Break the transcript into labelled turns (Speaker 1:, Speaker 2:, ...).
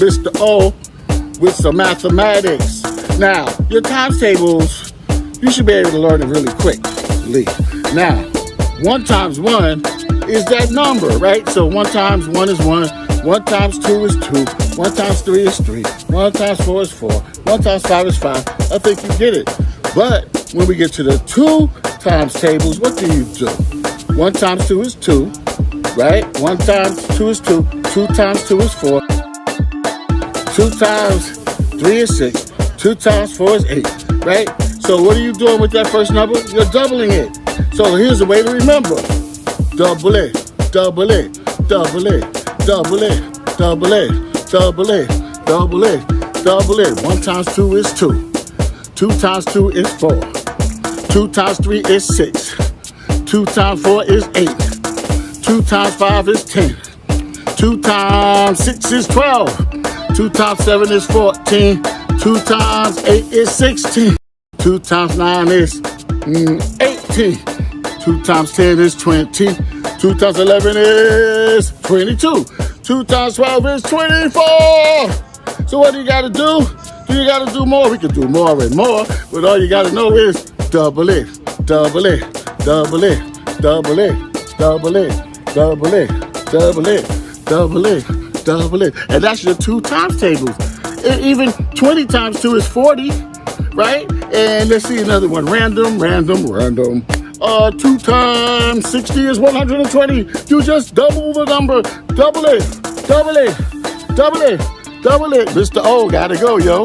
Speaker 1: Mr. O with some mathematics. Now, your times tables, you should be able to learn it really quickly. Now, 1 times 1 is that number, right? So 1 times 1 is 1, 1 times 2 is 2, 1 times 3 is 3, 1 times 4 is 4, 1 times 5 is 5. I think you get it. But when we get to the 2 times tables, what do you do? 1 times 2 is 2, right? 1 times 2 is 2, 2 times 2 is 4, 2 times 3 is 6, 2 times 4 is 8, right? So what are you doing with that first number? You're doubling it. So here's a way to remember. Double it, double it, double it, double it, double it, double it, double it, double it. 1 times 2 is 2. 2 times 2 is 4. 2 times 3 is 6. 2 times 4 is 8. 2 times 5 is 10. 2 times 6 is 12. 2 times 7 is 14. 2 times 8 is 16. 2 times 9 is 18. 2 times 10 is 20. 2 times 11 is 22. 2 times 12 is 24. So what do you got to do? Do you got to do more? We can do more and more, but all you got to know is double it, double it, double it, double it, double it, double it, double it, double it, double it. And that's your 2 times tables. Even 20 times 2 is 40, right? And let's see another one. Random, random, random. 2 times 60 is 120. You just double the number. Double it, double it, double it, double it. Mr. O gotta go, yo.